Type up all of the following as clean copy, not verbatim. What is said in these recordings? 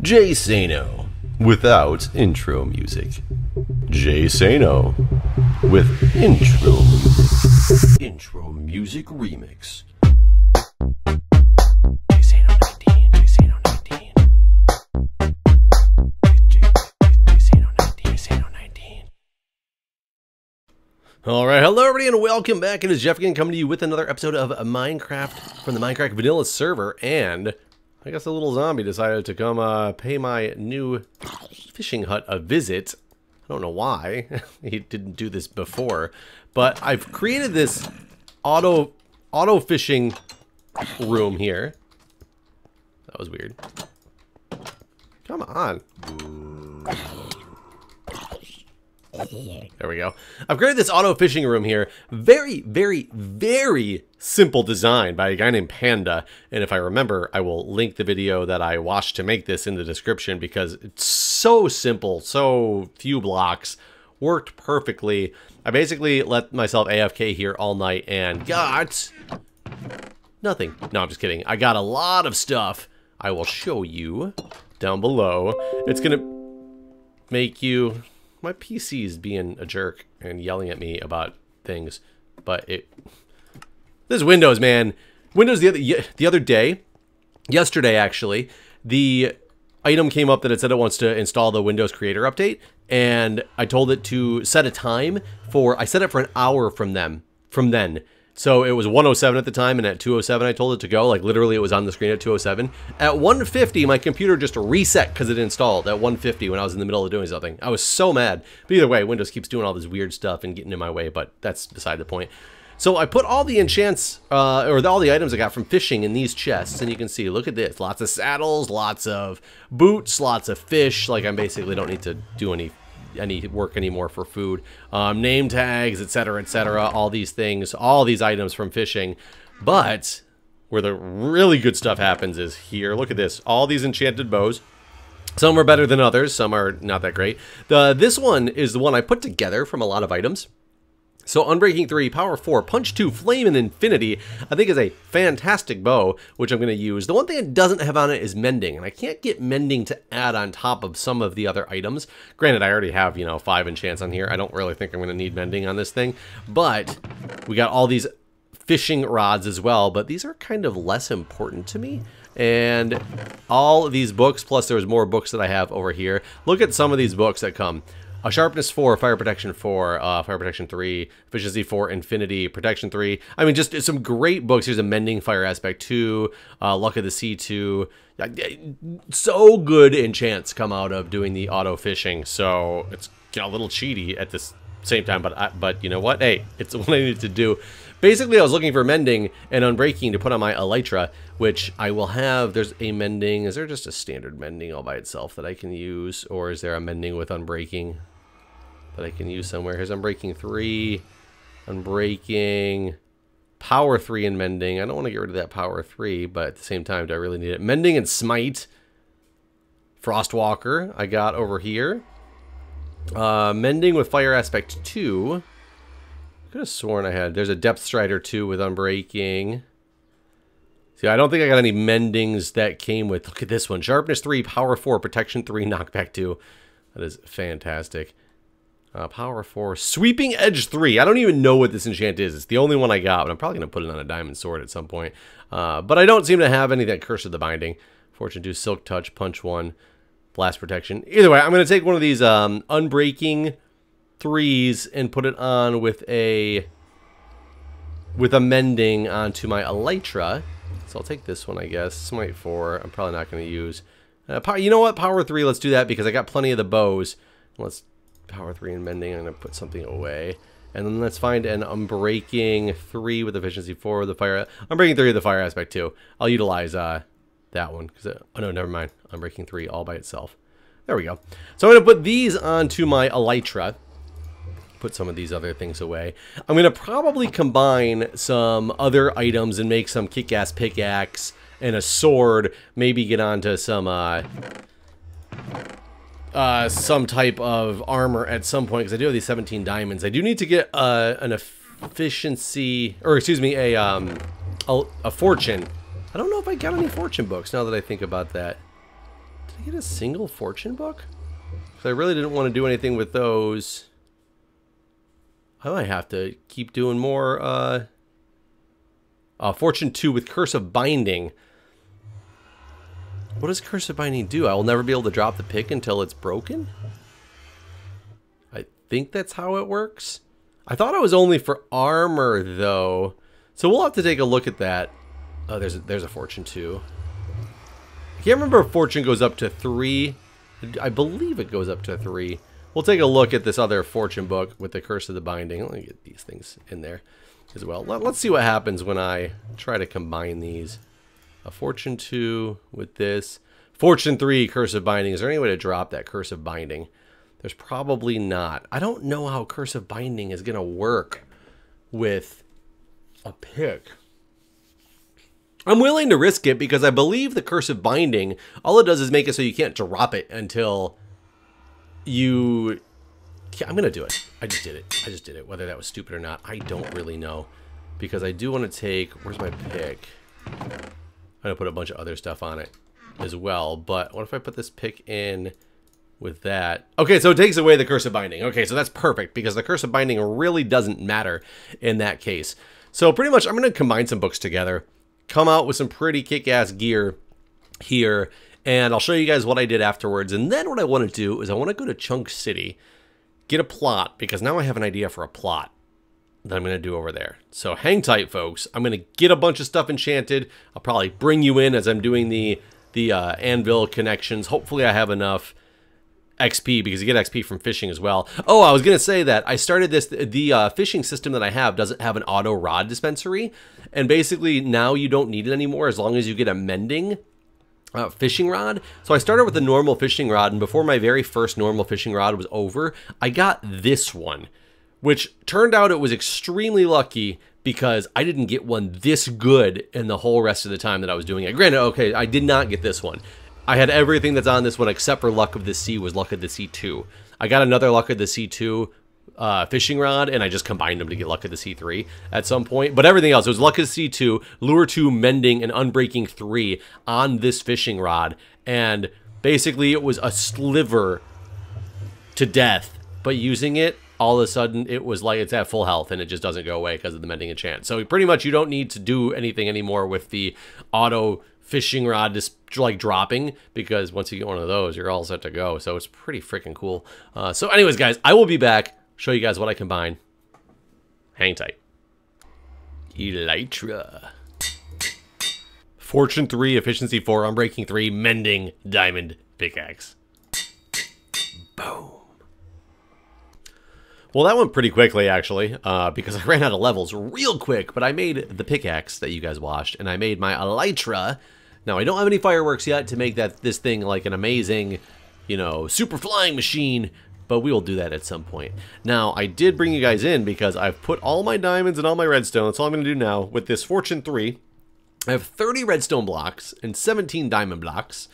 Jay Sano without intro music. Jay Sano with intro music. Intro music remix. Jay Sano 19, Jay Sano 19. Jay Sano 19, Jay Sano 19. Alright, hello everybody and welcome back. It is Jeff again coming to you with another episode of Minecraft from the Mindcrack vanilla server, and I guess a little zombie decided to come pay my new fishing hut a visit. I don't know why. He didn't do this before. But I've created this auto fishing room here. That was weird. Come on. There we go. I've created this auto fishing room here. Very, very, very simple design by a guy named Panda. And if I remember, I will link the video that I watched to make this in the description because it's so simple, so few blocks, worked perfectly. I basically let myself AFK here all night and got nothing. No, I'm just kidding. I got a lot of stuff. I will show you down below. It's gonna make you... My PC is being a jerk and yelling at me about things, but this is Windows, man. Windows the other day, yesterday actually, the item came up that it said it wants to install the Windows Creator Update, and I told it to set a time for, I set it for an hour from then. So it was 1:07 at the time, and at 2:07 I told it to go. Like literally it was on the screen at 2:07. At 1:50 my computer just reset because it installed at 1:50 when I was in the middle of doing something. I was so mad. But either way, Windows keeps doing all this weird stuff and getting in my way, but that's beside the point. So I put all the enchants, all the items I got from fishing in these chests, and you can see, look at this. Lots of saddles, lots of boots, lots of fish. Like I basically don't need to do any work anymore for food. Name tags, etc., all these things, all these items from fishing. But where the really good stuff happens is here. Look at this. All these enchanted bows. Some are better than others. Some are not that great. This one is the one I put together from a lot of items. So Unbreaking 3, Power 4, Punch 2, Flame and Infinity, I think is a fantastic bow, which I'm going to use. The one thing it doesn't have on it is Mending, and I can't get Mending to add on top of some of the other items. Granted, I already have, 5 enchants on here. I don't really think I'm going to need Mending on this thing, but we got all these fishing rods as well, but these are kind of less important to me. And all of these books, plus there's more books that I have over here. Look at some of these books that come. A Sharpness 4, Fire Protection 4, Fire Protection 3, Efficiency 4, Infinity, Protection 3. I mean, just some great books. Here's a Mending Fire Aspect 2, Luck of the Sea 2. So good enchants come out of doing the auto fishing. So it's a little cheaty at the same time, but you know what? Hey, it's what I needed to do. Basically, I was looking for Mending and Unbreaking to put on my Elytra, which I will have. There's a Mending. Is there just a standard Mending all by itself that I can use? Or is there a Mending with Unbreaking that I can use somewhere? Here's Unbreaking 3, Unbreaking, Power 3 and Mending. I don't want to get rid of that Power 3, but at the same time, do I really need it? Mending and Smite. Frostwalker I got over here. Mending with Fire Aspect 2. I could have sworn I had. There's a Depth Strider 2 with Unbreaking. See, I don't think I got any Mendings that came with... Look at this one. Sharpness 3, Power 4, Protection 3, Knockback 2. That is fantastic. Power 4, Sweeping Edge 3. I don't even know what this enchant is. It's the only one I got, but I'm probably going to put it on a diamond sword at some point. But I don't seem to have any that Curse of the Binding. Fortune 2, Silk Touch, Punch 1, Blast Protection. Either way, I'm going to take one of these Unbreaking 3s and put it on with a Mending onto my Elytra. So I'll take this one, I guess. Smite 4, I'm probably not going to use. You know what? Power 3, let's do that because I got plenty of the bows. Let's Power 3 and Mending. I'm going to put something away. And then let's find an Unbreaking 3 with Efficiency 4 with the Fire... Unbreaking 3 with the Fire Aspect 2. I'll utilize that one. Oh, no, never mind. Unbreaking 3 all by itself. There we go. So I'm going to put these onto my Elytra. Put some of these other things away. I'm going to probably combine some other items and make some kick-ass pickaxe and a sword. Maybe get onto some type of armor at some point, because I do have these 17 diamonds. I do need to get an efficiency, or excuse me, a fortune. I don't know if I got any fortune books now that I think about that. Did I get a single fortune book? Because I really didn't want to do anything with those. I might have to keep doing more Fortune 2 with Curse of Binding. What does Curse of Binding do? I will never be able to drop the pick until it's broken? I think that's how it works. I thought it was only for armor, though. So we'll have to take a look at that. Oh, there's a Fortune 2. I can't remember if Fortune goes up to 3. I believe it goes up to 3. We'll take a look at this other Fortune book with the Curse of the Binding. Let me get these things in there as well. Let's see what happens when I try to combine these. A Fortune 2 with this. Fortune 3, Curse of Binding. Is there any way to drop that Curse of Binding? There's probably not. I don't know how Curse of Binding is going to work with a pick. I'm willing to risk it because I believe the Curse of Binding, all it does is make it so you can't drop it until you... Yeah, I'm going to do it. I just did it. I just did it. Whether that was stupid or not, I don't really know. Because I do want to take... Where's my pick? I'm going to put a bunch of other stuff on it as well. But what if I put this pick in with that? Okay, so it takes away the Curse of Binding. Okay, so that's perfect because the Curse of Binding really doesn't matter in that case. So pretty much I'm going to combine some books together, come out with some pretty kick-ass gear here, and I'll show you guys what I did afterwards. And then what I want to do is I want to go to Chunk City, get a plot, because now I have an idea for a plot that I'm going to do over there. So hang tight, folks. I'm going to get a bunch of stuff enchanted. I'll probably bring you in as I'm doing the anvil connections. Hopefully I have enough XP, because you get XP from fishing as well. Oh, I was going to say that I started this, the fishing system that I have doesn't have an auto rod dispensary, and basically now you don't need it anymore as long as you get a mending fishing rod. So I started with a normal fishing rod, and before my very first normal fishing rod was over, I got this one, which turned out it was extremely lucky because I didn't get one this good in the whole rest of the time that I was doing it. Granted, okay, I did not get this one. I had everything that's on this one except for Luck of the Sea was Luck of the Sea 2. I got another Luck of the Sea 2 fishing rod, and I just combined them to get Luck of the Sea 3 at some point. But everything else, it was Luck of the Sea 2, Lure 2, Mending, and Unbreaking 3 on this fishing rod. And basically it was a sliver to death, but using it, all of a sudden it was like it's at full health and it just doesn't go away because of the Mending enchant. So pretty much you don't need to do anything anymore with the auto fishing rod just like dropping, because once you get one of those, you're all set to go. So it's pretty freaking cool. So anyways, guys, I will be back, show you guys what I combine. Hang tight. Elytra. Fortune 3, Efficiency 4, Unbreaking 3, Mending, Diamond, Pickaxe. Boom. Well, that went pretty quickly, actually, because I ran out of levels real quick, but I made the pickaxe that you guys watched, and I made my elytra. Now, I don't have any fireworks yet to make this thing like an amazing, you know, super flying machine, but we will do that at some point. Now, I did bring you guys in because I've put all my diamonds and all my redstone. That's all I'm going to do now with this Fortune 3. I have 30 redstone blocks and 17 diamond blocks.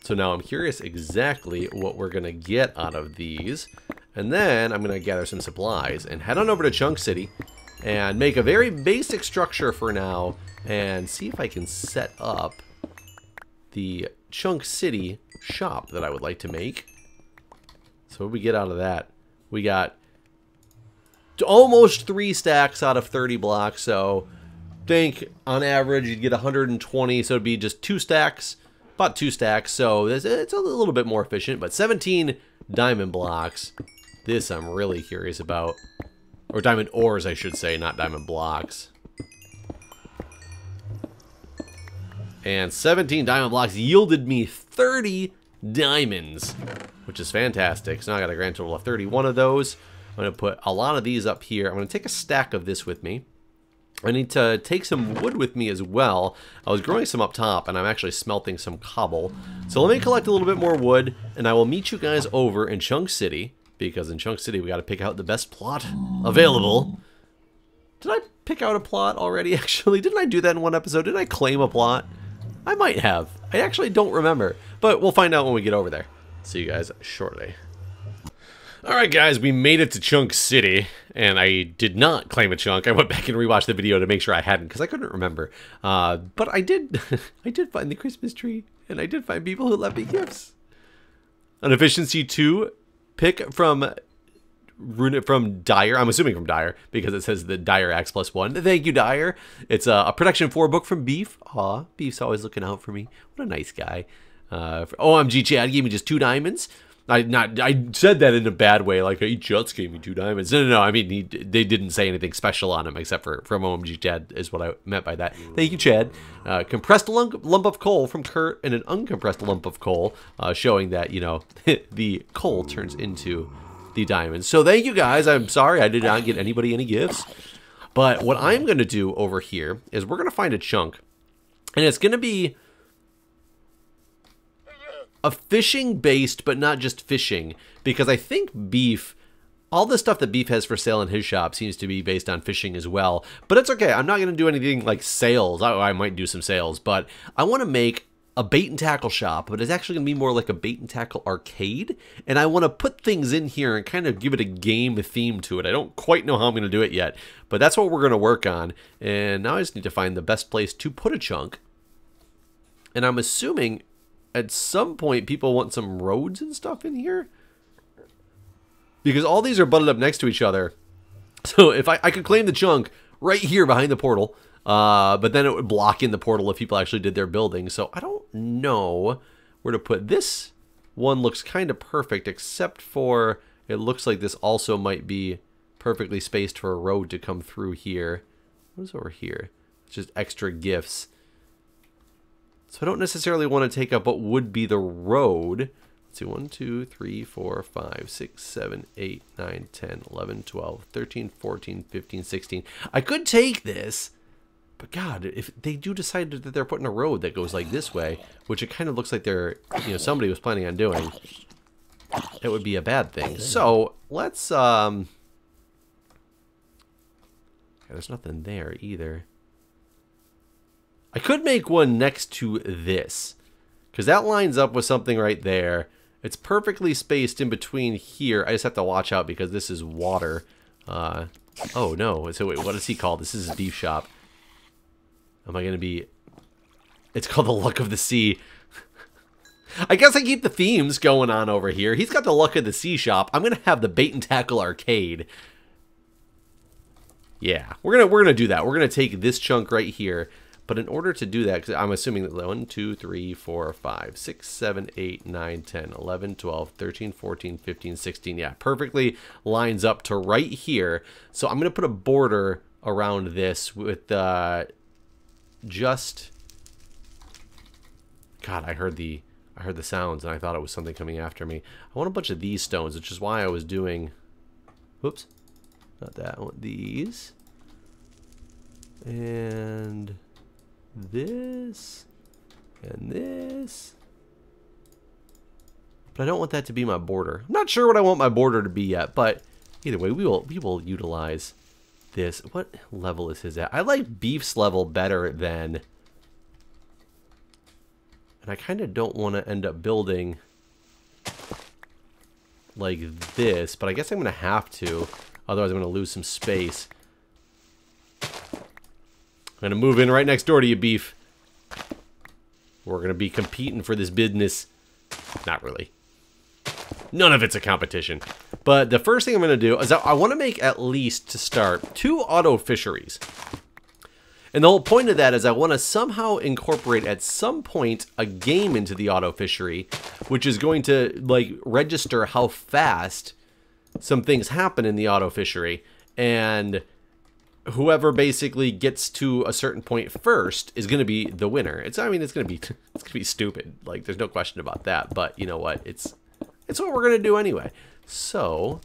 So now I'm curious exactly what we're going to get out of these. And then I'm going to gather some supplies and head on over to Chunk City and make a very basic structure for now and see if I can set up the Chunk City shop that I would like to make. So what do we get out of that? We got almost 3 stacks out of 30 blocks. So think on average you'd get 120. So it'd be just 2 stacks. About 2 stacks, so it's a little bit more efficient, but 17 diamond blocks. This I'm really curious about. Or diamond ores, I should say, not diamond blocks. And 17 diamond blocks yielded me 30 diamonds, which is fantastic. So now I got a grand total of 31 of those. I'm going to put a lot of these up here. I'm going to take a stack of this with me. I need to take some wood with me as well. I was growing some up top, and I'm actually smelting some cobble. So let me collect a little bit more wood, and I will meet you guys over in Chunk City, because in Chunk City we got to pick out the best plot available. Did I pick out a plot already, actually? Didn't I do that in one episode? Did I claim a plot? I might have. I actually don't remember, but we'll find out when we get over there. See you guys shortly. Alright guys, we made it to Chunk City, and I did not claim a chunk. I went back and rewatched the video to make sure I hadn't, because I couldn't remember. But I did I did find the Christmas tree, And I did find people who left me gifts. An efficiency 2 pick from Dyer. I'm assuming from Dyer because it says the Dyer Axe +1. Thank you, Dyer. It's a Production 4 book from Beef. Aw, Beef's always looking out for me. What a nice guy. OMG Chad gave me just 2 diamonds. I said that in a bad way, like, he just gave me 2 diamonds. No. I mean, they didn't say anything special on him except for from OMG Chad is what I meant by that. Thank you, Chad. Compressed lump of coal from Kurt and an uncompressed lump of coal, showing that, you know, the coal turns into the diamonds. So thank you guys. I'm sorry I did not get anybody any gifts. But what I'm going to do over here is we're going to find a chunk. And it's going to be a fishing based, but not just fishing, because I think Beef, all the stuff that Beef has for sale in his shop seems to be based on fishing as well. But it's okay. I'm not going to do anything like sales. I might do some sales, but I want to make a bait and tackle shop, but it's actually going to be more like a bait and tackle arcade. And I want to put things in here and kind of give it a game theme to it. I don't quite know how I'm going to do it yet, but that's what we're going to work on. And now I just need to find the best place to put a chunk. And I'm assuming at some point people want some roads and stuff in here, because all these are butted up next to each other. So if I could claim the chunk right here behind the portal, but then it would block in the portal if people actually did their building. So I don't know where to put this. One looks kind of perfect, except for it looks like this also might be perfectly spaced for a road to come through here. What is over here? It's just extra gifts. So I don't necessarily want to take up what would be the road. Let's see, 1, 2, 3, 4, 5, 6, 7, 8, 9, 10, 11, 12, 13, 14, 15, 16. I could take this, but God, if they do decide that they're putting a road that goes like this way, which it kind of looks like they're, you know, somebody was planning on doing, it would be a bad thing. So let's, there's nothing there either. I could make one next to this, because that lines up with something right there. It's perfectly spaced in between here. I just have to watch out because this is water. Oh no, so wait, what is he called? This is his beef shop. Am I going to be... It's called the Luck of the Sea. I guess I keep the themes going on over here. He's got the Luck of the Sea shop. I'm going to have the Bait and Tackle arcade. Yeah, we're gonna do that. We're going to take this chunk right here. But in order to do that, because I'm assuming that 1, 2, 3, 4, 5, 6, 7, 8, 9, 10, 11, 12, 13, 14, 15, 16. Yeah, perfectly lines up to right here. So I'm going to put a border around this with just... God, I heard the sounds and I thought it was something coming after me. I want a bunch of these stones, which is why I was doing... Whoops. Not that. I want these. And... this and this, but I don't want that to be my border. I'm not sure what I want my border to be yet, but either way, we will utilize this. What level is his at? I like Beef's level better than, and I kind of don't want to end up building like this, but I guess I'm gonna have to, otherwise I'm gonna lose some space. I'm going to move in right next door to you, Beef. We're going to be competing for this business. Not really. None of it's a competition. But the first thing I'm going to do is I want to make, at least to start, 2 auto fisheries. And the whole point of that is I want to somehow incorporate at some point a game into the auto fishery, which is going to like register how fast some things happen in the auto fishery. And whoever basically gets to a certain point first is going to be the winner. I mean, it's going to be stupid. Like, there's no question about that. But you know what? It's what we're going to do anyway. So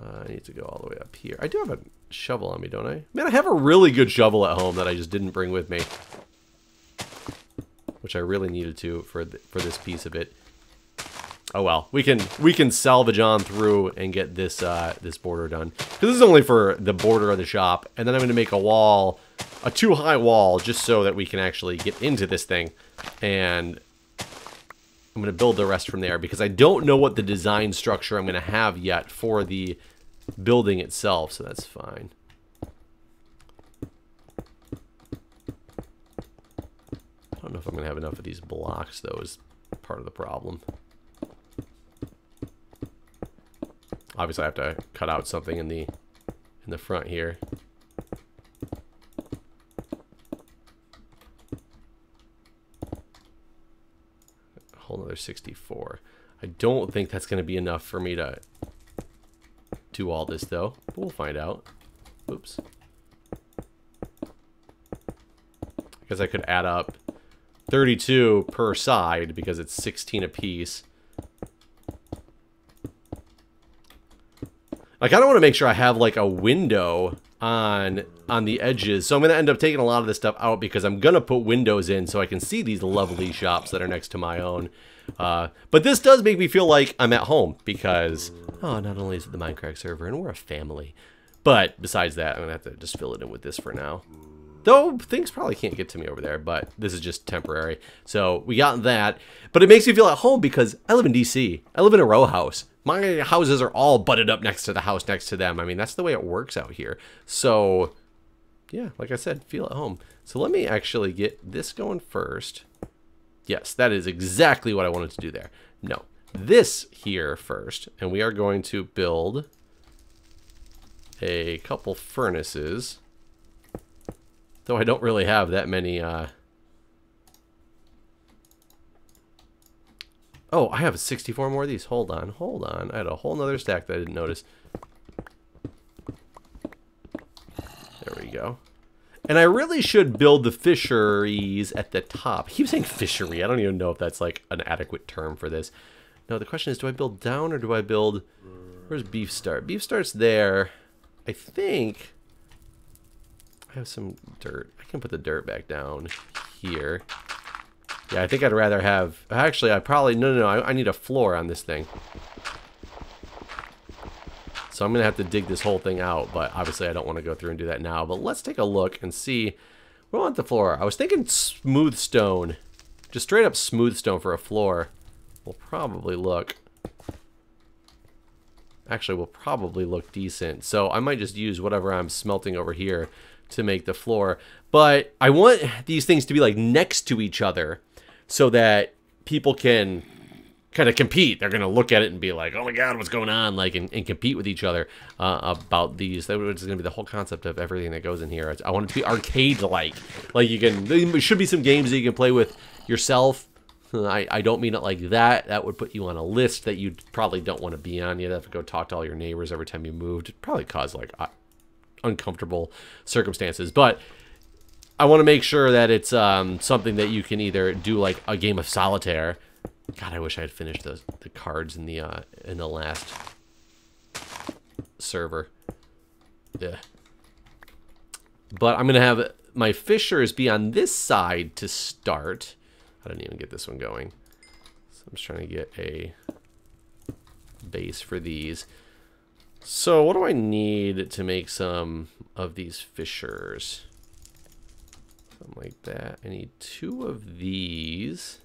I need to go all the way up here. I do have a shovel on me, don't I? Man, I have a really good shovel at home that I just didn't bring with me, which I really needed to for this piece of it. Oh well, we can salvage on through and get this this border done. Because this is only for the border of the shop, and then I'm going to make a wall, a 2-high wall, just so that we can actually get into this thing. And I'm going to build the rest from there because I don't know what the design structure I'm going to have yet for the building itself, so that's fine. I don't know if I'm going to have enough of these blocks, though, is part of the problem. Obviously, I have to cut out something in the front here. A whole another 64. I don't think that's going to be enough for me to do all this, though. But we'll find out. Oops. I guess I could add up 32 per side because it's 16 apiece. I kind of want to make sure I have like a window on the edges. So I'm going to end up taking a lot of this stuff out because I'm going to put windows in so I can see these lovely shops that are next to my own. But this does make me feel like I'm at home because, oh, not only is it the Mindcrack server and we're a family, but besides that, I'm going to have to just fill it in with this for now. Though things probably can't get to me over there, but this is just temporary. So we got that. But it makes me feel at home because I live in DC. I live in a row house. My houses are all butted up next to the house next to them. I mean, that's the way it works out here. So, yeah, like I said, feel at home. So let me actually get this going first. Yes, that is exactly what I wanted to do there. No, this here first. And we are going to build a couple furnaces. Though I don't really have that many, Oh, I have 64 more of these. Hold on, hold on. I had a whole nother stack that I didn't notice. There we go. And I really should build the fisheries at the top. I keep saying fishery. I don't even know if that's like an adequate term for this. No, the question is, do I build down or do I build... Where's beef start? Beef start's there. I think... I have some dirt. I can put the dirt back down here. Yeah, I think I'd rather have... Actually, I probably... No. I need a floor on this thing. So I'm going to have to dig this whole thing out. But obviously, I don't want to go through and do that now. But let's take a look and see. We want the floor. I was thinking smooth stone. Just straight up smooth stone for a floor. Will probably look... Actually, will probably look decent. So I might just use whatever I'm smelting over here to make the floor. But I want these things to be like next to each other so that people can kind of compete. They're going to look at it and be like, oh my god, what's going on? Like, and compete with each other about these. That is going to be the whole concept of everything that goes in here. I want it to be arcade-like. Like, you can, there should be some games that you can play with yourself. I don't mean it like that. That would put you on a list that you probably don't want to be on. You'd have to go talk to all your neighbors every time you moved. It'd probably cause, like, uncomfortable circumstances. But I want to make sure that it's something that you can either do like a game of solitaire. God, I wish I had finished the cards in the last server. Yeah. But I'm gonna have my fishers be on this side to start. I didn't even get this one going. So I'm just trying to get a base for these. So what do I need to make some of these fishers? Something like that. I need 2 of these.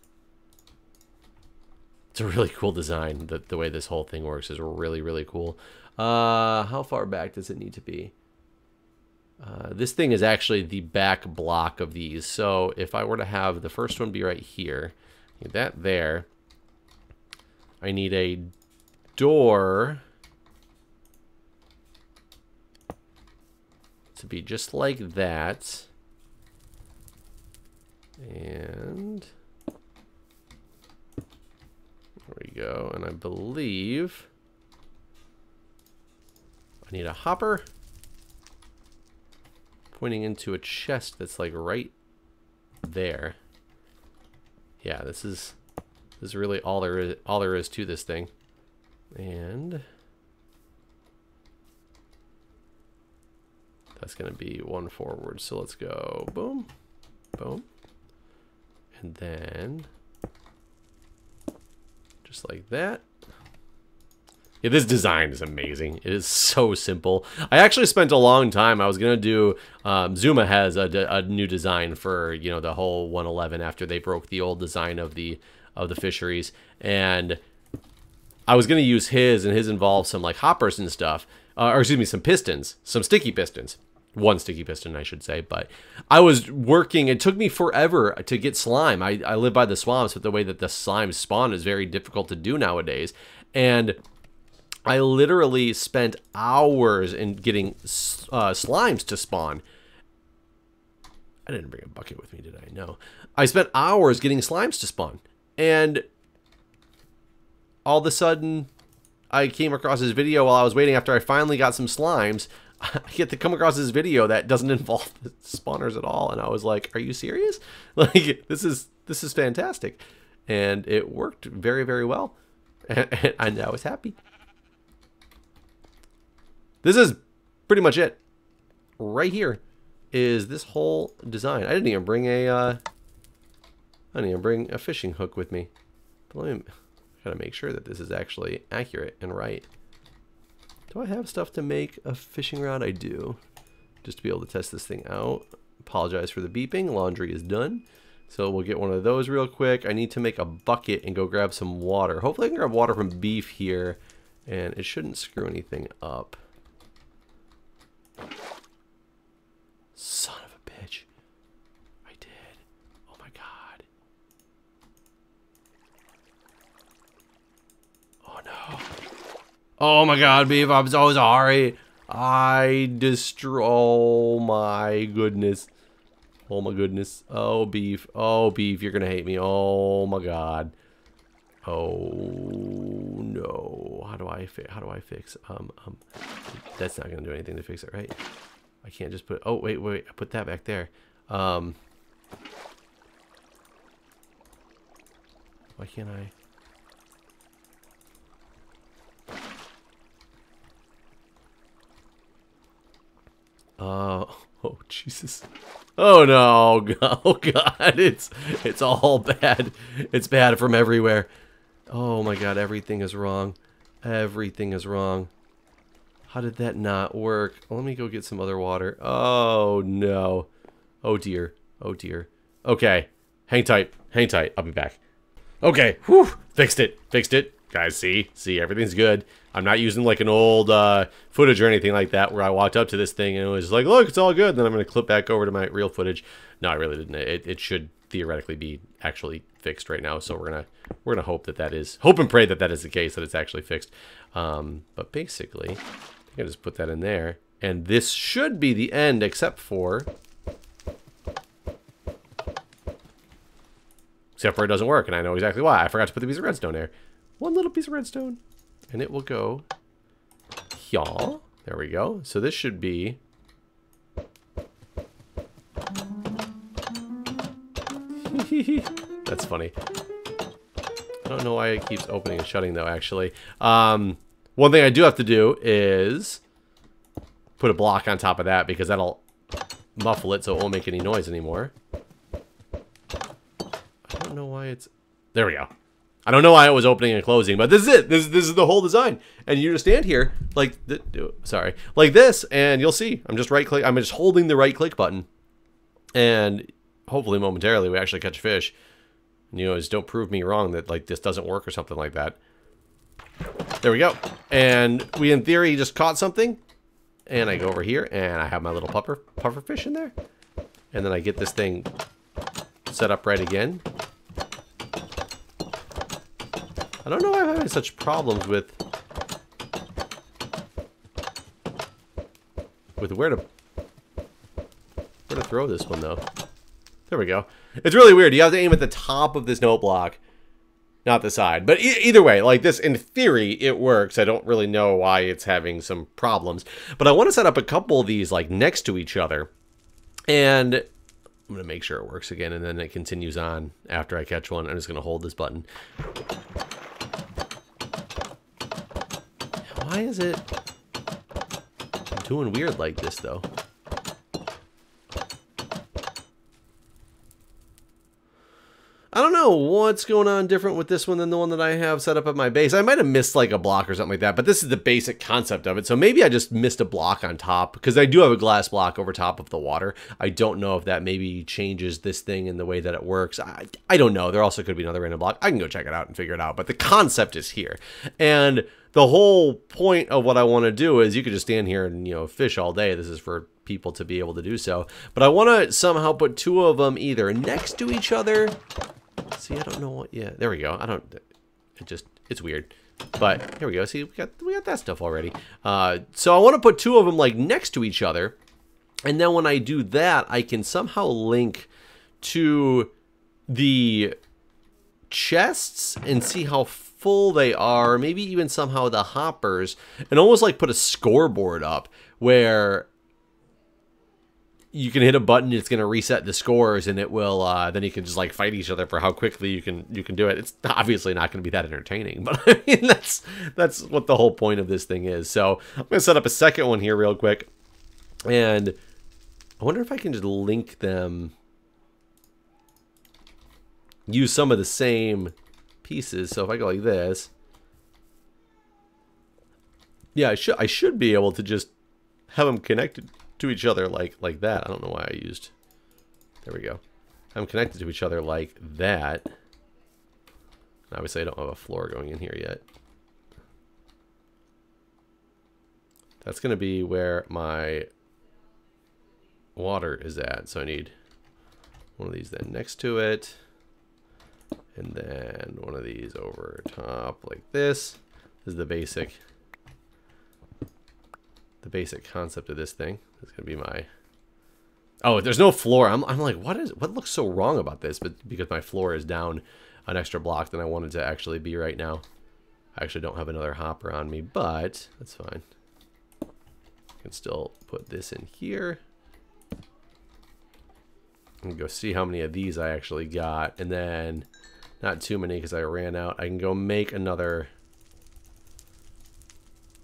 It's a really cool design. The way this whole thing works is really, really cool. How far back does it need to be? This thing is actually the back block of these. So if I were to have the first one be right here, need that there. I need a door to be just like that. And there we go. And I believe I need a hopper pointing into a chest that's like right there. Yeah, this is really all there is to this thing. And that's gonna be 1 forward. So let's go boom, boom. And then just like that. Yeah, this design is amazing. It is so simple. I actually spent a long time. I was gonna do. Zuma has a new design for, you know, the whole 111 after they broke the old design of the fisheries, and I was gonna use his, and his involved some like hoppers and stuff, or excuse me, some pistons, some sticky pistons. One sticky piston, I should say. But I was working. It took me forever to get slime. I live by the swamps, but the way that the slime spawn is very difficult to do nowadays. And I literally spent hours in getting slimes to spawn. I didn't bring a bucket with me, did I? No. I spent hours getting slimes to spawn. And all of a sudden, I came across this video while I was waiting after I finally got some slimes. I get to come across this video that doesn't involve the spawners at all, and I was like, "Are you serious? Like, this is fantastic," and it worked very, very well, and I was happy. This is pretty much it. Right here is this whole design. I didn't even bring a fishing hook with me. But I gotta make sure that this is actually accurate and right. Do I have stuff to make a fishing rod? I do. Just to be able to test this thing out. Apologize for the beeping. Laundry is done. So we'll get one of those real quick. I need to make a bucket and go grab some water. Hopefully I can grab water from Beef here. And it shouldn't screw anything up. Son of a bitch. I did. Oh my god. Oh no. Oh my god, Beef, I'm so sorry. Oh my goodness. Oh my goodness. Oh, Beef. Oh, Beef, you're gonna hate me. Oh my god. Oh no. How do I fix? That's not gonna do anything to fix it, right? I can't just put. Oh wait. I put that back there. Why can't I? Oh Jesus. Oh no. Oh god. It's all bad. It's bad from everywhere. Oh my god, everything is wrong. Everything is wrong. How did that not work? Let me go get some other water. Oh no. Oh dear. Oh dear. Okay. Hang tight. Hang tight. I'll be back. Okay. Whew. Fixed it. Fixed it. Guys, see, everything's good. I'm not using like an old footage or anything like that where I walked up to this thing and it was like, look, it's all good. Then I'm going to clip back over to my real footage. No, I really didn't. It should theoretically be actually fixed right now. So we're gonna hope that is, hope and pray that is the case, that it's actually fixed. But basically, I think I just put that in there, and this should be the end, except for it doesn't work, and I know exactly why. I forgot to put the piece of redstone there. One little piece of redstone, and it will go here. There we go. So this should be that's funny. I don't know why it keeps opening and shutting though, actually. One thing I do have to do is put a block on top of that because that'll muffle it so it won't make any noise anymore. I don't know why it's... There we go. I don't know why it was opening and closing, but this is it. This is the whole design. And you just stand here like like this, and you'll see. I'm just holding the right click button, and hopefully momentarily we actually catch a fish. You know, just don't prove me wrong that like this doesn't work or something like that. There we go. And we in theory just caught something. And I go over here and I have my little puffer fish in there. And then I get this thing set up right again. I don't know why I'm having such problems with where to throw this one though. There we go. It's really weird. You have to aim at the top of this note block, not the side. But either way, like this, in theory, it works. I don't really know why it's having some problems. But I want to set up a couple of these like next to each other. And I'm going to make sure it works again. And then it continues on after I catch one. I'm just going to hold this button. Why is it doing weird like this, though? I don't know what's going on different with this one than the one that I have set up at my base. I might have missed like a block or something like that, but this is the basic concept of it. So maybe I just missed a block on top because I do have a glass block over top of the water. I don't know if that maybe changes this thing in the way that it works. I don't know. There also could be another random block. I can go check it out and figure it out, but the concept is here. And the whole point of what I want to do is you could just stand here and, you know, fish all day. This is for people to be able to do so. But I want to somehow put two of them either next to each other. See, I don't know what. Yeah, there we go. I don't. It's weird. But here we go. See, we got that stuff already. So I want to put two of them like next to each other, and then when I do that, I can somehow link to the chests and see how full they are. Maybe even somehow the hoppers, and almost like put a scoreboard up where you can hit a button, it's going to reset the scores, and it will, then you can just like fight each other for how quickly you can do it. It's obviously not going to be that entertaining, but I mean, that's what the whole point of this thing is. So I'm going to set up a second one here real quick, and I wonder if I can just link them, use some of the same pieces. So if I go like this, yeah, I should be able to just have them connected to each other like that. I don't know why I used, there we go. I'm connected to each other like that. Obviously I don't have a floor going in here yet. That's gonna be where my water is at, so I need one of these then next to it, and then one of these over top like this. This is the basic concept of this thing. It's gonna be my, oh, there's no floor. I'm like, what looks so wrong about this? But because my floor is down an extra block than I wanted to actually be right now. I actually don't have another hopper on me, but that's fine. I can still put this in here and go see how many of these I actually got, and then not too many because I ran out. I can go make my other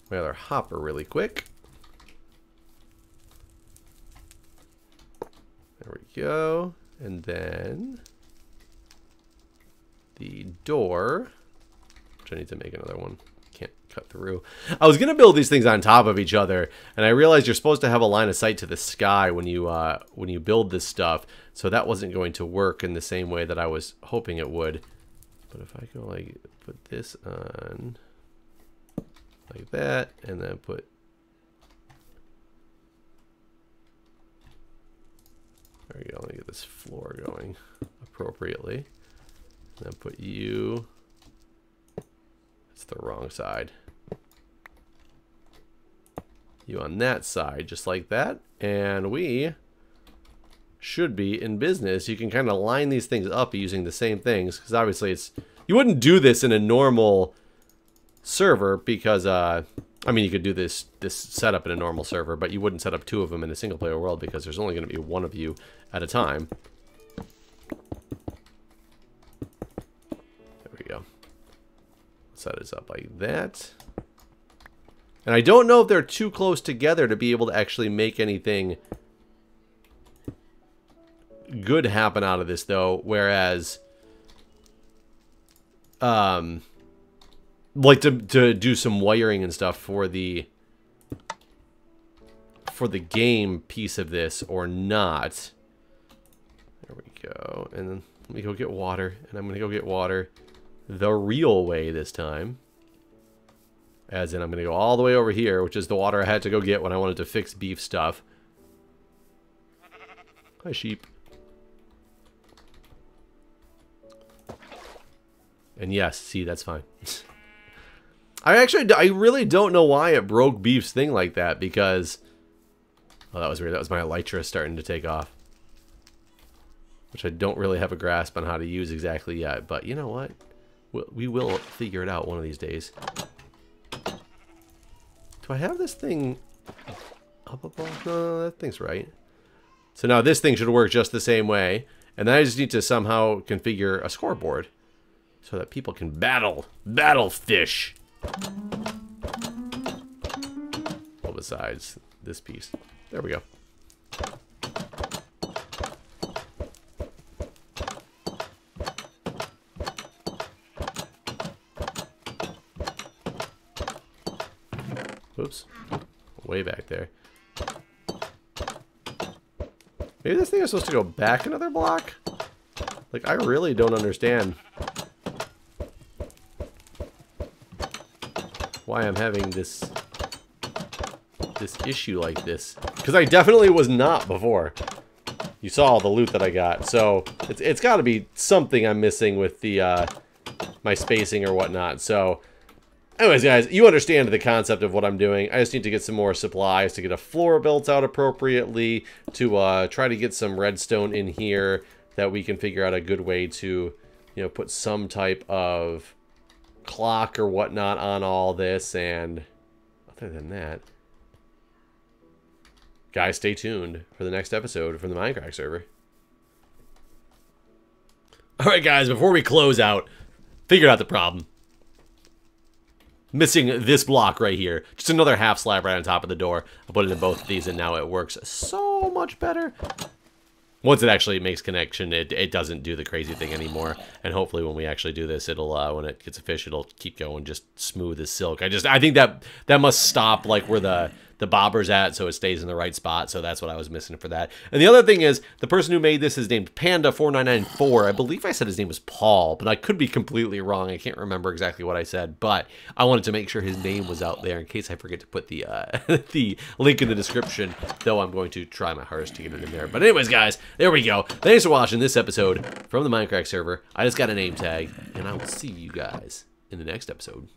hopper really quick. There we go. And then the door, which I need to make another one. Can't cut through. I was going to build these things on top of each other, and I realized you're supposed to have a line of sight to the sky when you build this stuff. So that wasn't going to work in the same way that I was hoping it would. But if I go like put this on like that, and then put, there we go, let me get this floor going appropriately. And then put you, it's the wrong side. You on that side, just like that. And we should be in business. You can kind of line these things up using the same things, because obviously you wouldn't do this in a normal server because, I mean, you could do this setup in a normal server, but you wouldn't set up two of them in a single player world because there's only going to be one of you at a time. There we go. Set this up like that. And I don't know if they're too close together to be able to actually make anything good happen out of this, though, whereas like to do some wiring and stuff for the game piece of this or not. There we go. And then let me go get water, and I'm gonna go get water the real way this time, as in I'm gonna go all the way over here, which is the water I had to go get when I wanted to fix beef stuff. Hi, sheep. And yes, see, that's fine. I really don't know why it broke Beef's thing like that, because, oh, that was weird. That was my elytra starting to take off, which I don't really have a grasp on how to use exactly yet. But you know what? We will figure it out one of these days. Do I have this thing up above? No, that thing's right. So now this thing should work just the same way, and then I just need to somehow configure a scoreboard so that people can battle fish. Well, besides this piece. There we go. Oops. Way back there. Maybe this thing is supposed to go back another block? Like, I really don't understand why I'm having this this issue like this. Because I definitely was not before. You saw all the loot that I got. So it's got to be something I'm missing with the my spacing or whatnot. So anyways, guys, you understand the concept of what I'm doing. I just need to get some more supplies to get a floor built out appropriately, to try to get some redstone in here that we can figure out a good way to, you know, put some type of clock or whatnot on all this. And other than that, guys, stay tuned for the next episode from the Mindcrack server. Alright, guys, before we close out, figured out the problem. Missing this block right here. Just another half slab right on top of the door. I put it in both of these, and now it works so much better. Once it actually makes connection, it doesn't do the crazy thing anymore. And hopefully when we actually do this, it'll when it gets a fish, it'll keep going just smooth as silk. I think that must stop like where the bobber's at, so it stays in the right spot. So that's what I was missing for that. And the other thing is, the person who made this is named Panda4994. I believe I said his name was Paul, but I could be completely wrong. I can't remember exactly what I said, but I wanted to make sure his name was out there in case I forget to put the the link in the description, though I'm going to try my hardest to get it in there. But anyways, guys, there we go. Thanks for watching this episode from the Mindcrack server. I just got a name tag, and I will see you guys in the next episode.